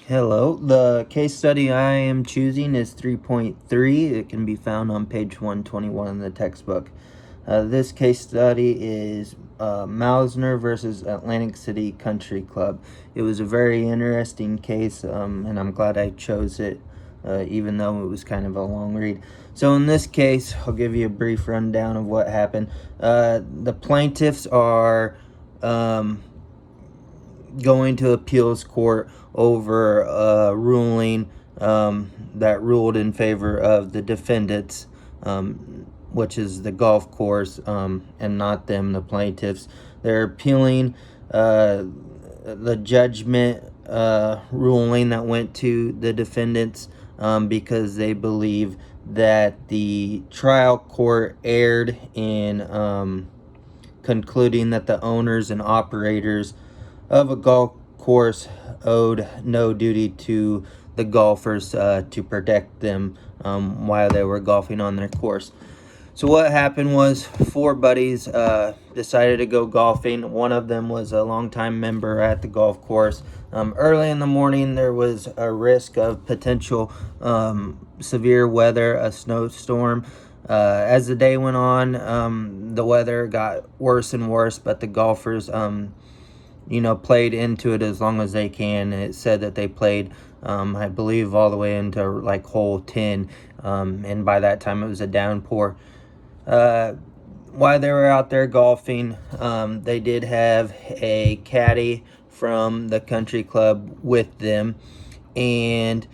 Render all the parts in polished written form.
Hello. The case study I am choosing is 3.3. It can be found on page 121 in the textbook. This case study is Mausner versus Atlantic City Country Club. It was a very interesting case, and I'm glad I chose it, even though it was kind of a long read. So in this case, I'll give you a brief rundown of what happened. The plaintiffs are going to appeals court over a ruling that ruled in favor of the defendants, which is the golf course, and not them, the plaintiffs. They're appealing the judgment ruling that went to the defendants because they believe that the trial court erred in concluding that the owners and operators of a golf course owed no duty to the golfers to protect them while they were golfing on their course. So what happened was four buddies decided to go golfing. One of them was a longtime member at the golf course. Early in the morning, there was a risk of potential severe weather, a snowstorm. As the day went on, the weather got worse and worse, but the golfers played into it as long as they can. It said that they played, I believe, all the way into like hole 10, and by that time it was a downpour. While they were out there golfing, they did have a caddy from the country club with them, and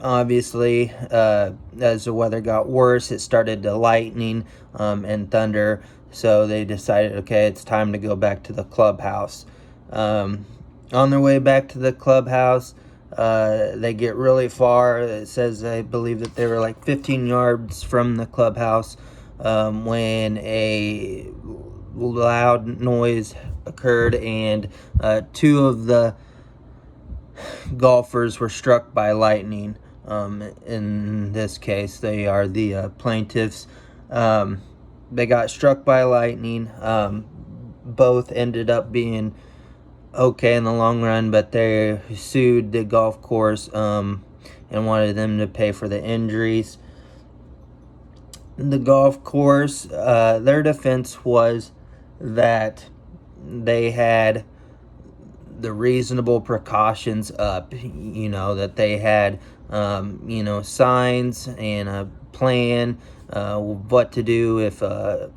obviously, as the weather got worse, it started to lightning and thunder. So they decided, okay, it's time to go back to the clubhouse. On their way back to the clubhouse, they get really far. It says, I believe that they were like 15 yards from the clubhouse when a loud noise occurred, and two of the golfers were struck by lightning. In this case, they are the plaintiffs. They got struck by lightning. Both ended up being okay in the long run, but they sued the golf course and wanted them to pay for the injuries. The golf course, their defense was that they had the reasonable precautions up, that they had, signs and a plan, what to do if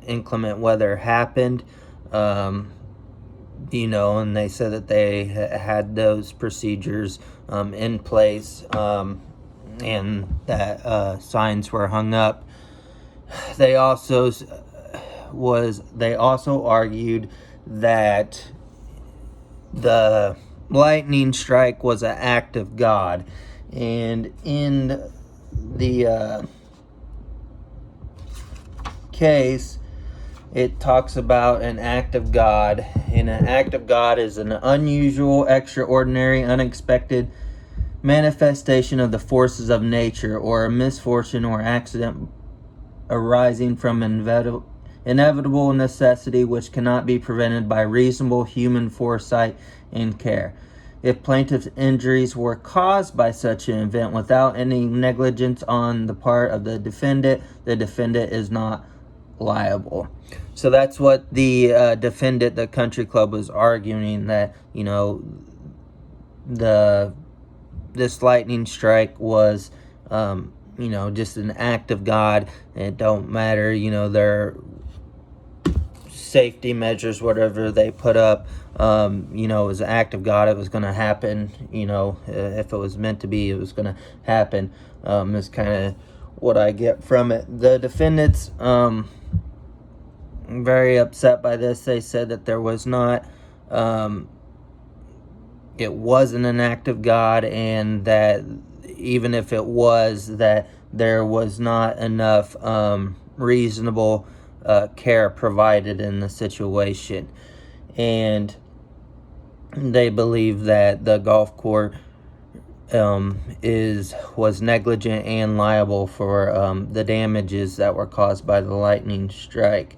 inclement weather happened, and they said that they had those procedures in place, and that signs were hung up. They also argued that the lightning strike was an act of God, and in the case, it talks about an act of God, and an act of God is an unusual, extraordinary, unexpected manifestation of the forces of nature, or a misfortune or accident arising from inevitable necessity which cannot be prevented by reasonable human foresight and care. If plaintiff's injuries were caused by such an event without any negligence on the part of the defendant is not liable. So that's what the defendant, the country club, was arguing, that this lightning strike was just an act of God. It don't matter, their safety measures, whatever they put up, it was an act of God. It was going to happen, if it was meant to be, it was going to happen. Is kind of what I get from it. The defendants, very upset by this. They said that there was not, it wasn't an act of God, and that even if it was, that there was not enough reasonable care provided in the situation. And they believe that the golf course was negligent and liable for the damages that were caused by the lightning strike.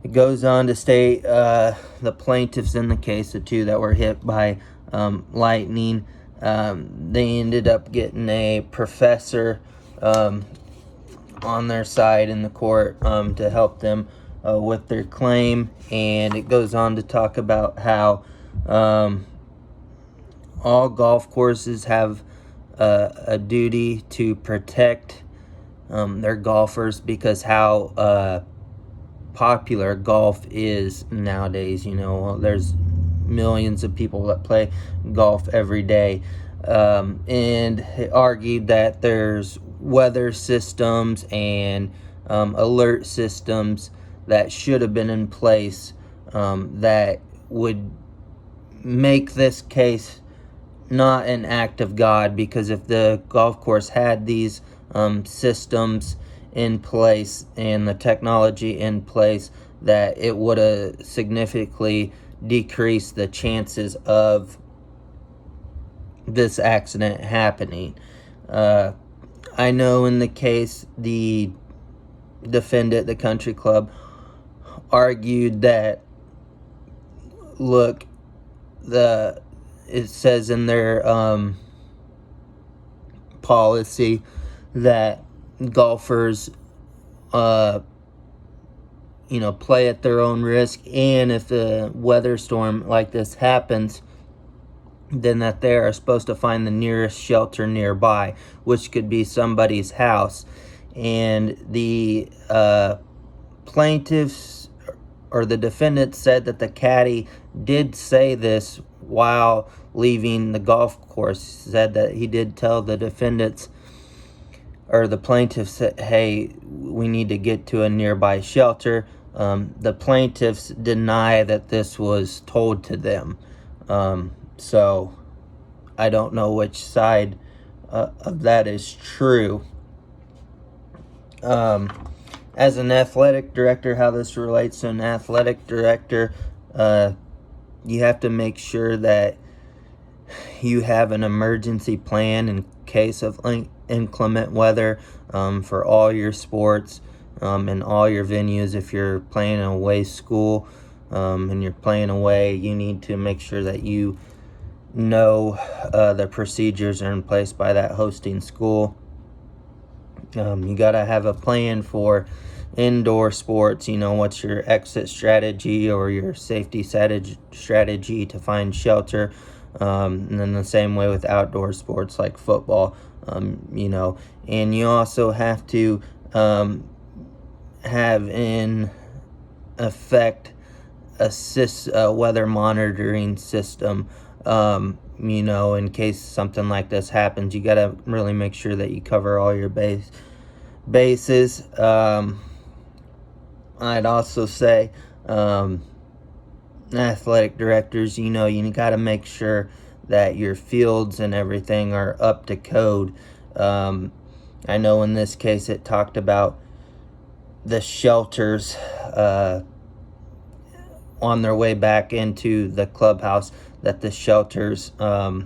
It goes on to state the plaintiffs in the case, the two that were hit by lightning, They ended up getting a professor on their side in the court to help them with their claim. And it goes on to talk about how all golf courses have a duty to protect their golfers, because how popular golf is nowadays. There's millions of people that play golf every day. And it argued that there's weather systems and alert systems that should have been in place that would make this case not an act of God, because if the golf course had these systems in place and the technology in place, that it would have significantly decreased the chances of this accident happening. I know in the case, the defendant, the country club, argued that, look, it says in their policy that golfers play at their own risk, and if a weather storm like this happens, then that they are supposed to find the nearest shelter nearby, which could be somebody's house. And the plaintiffs or the defendant said that the caddy did say this while leaving the golf course. Said that he did tell the defendants or the plaintiffs that, hey, we need to get to a nearby shelter. The plaintiffs deny that this was told to them. So I don't know which side of that is true. As an athletic director, how this relates to an athletic director, you have to make sure that you have an emergency plan in case of inclement weather for all your sports and all your venues. If you're playing an away school and you're playing away, you need to make sure that you know the procedures are in place by that hosting school. You got to have a plan for indoor sports. What's your exit strategy or your safety strategy to find shelter. And then the same way with outdoor sports like football. And you also have to have in effect a weather monitoring system. In case something like this happens, you got to really make sure that you cover all your bases. I'd also say athletic directors, you got to make sure that your fields and everything are up to code. I know in this case it talked about the shelters on their way back into the clubhouse, that the shelters, all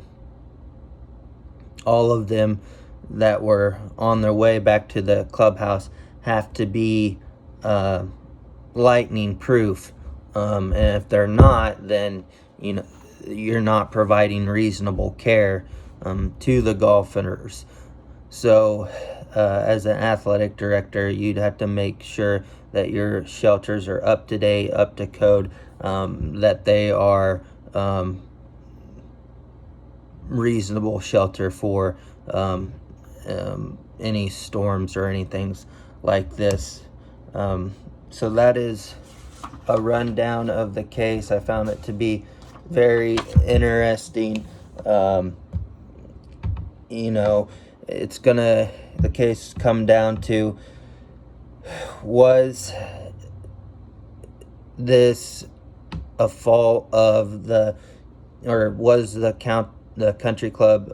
of them that were on their way back to the clubhouse, have to be lightning proof. And if they're not, then you're not providing reasonable care to the golfers. So as an athletic director, you'd have to make sure that your shelters are up to date, up to code, that they are reasonable shelter for any storms or anything like this. So that is a rundown of the case. I found it to be very interesting. The case come down to, was this a fault of was the country club,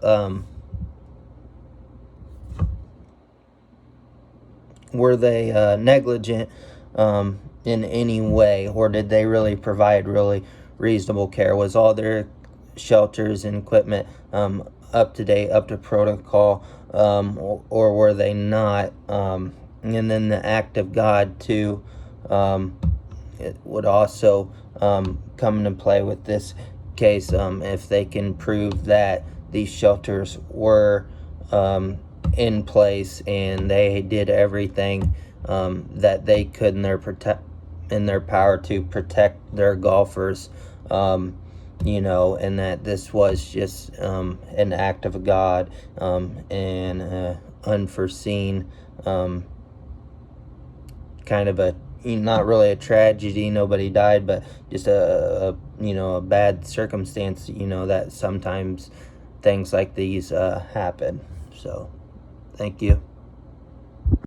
were they negligent in any way, or did they really provide really reasonable care? Was all their shelters and equipment up to date, up to protocol, or were they not? And then the act of God too, it would also come into play with this case, if they can prove that these shelters were in place, and they did everything that they could in their power to protect their golfers. And that this was just an act of God, and unforeseen, kind of a, not really a tragedy, nobody died, but just a bad circumstance, that sometimes things like these happen. So thank you.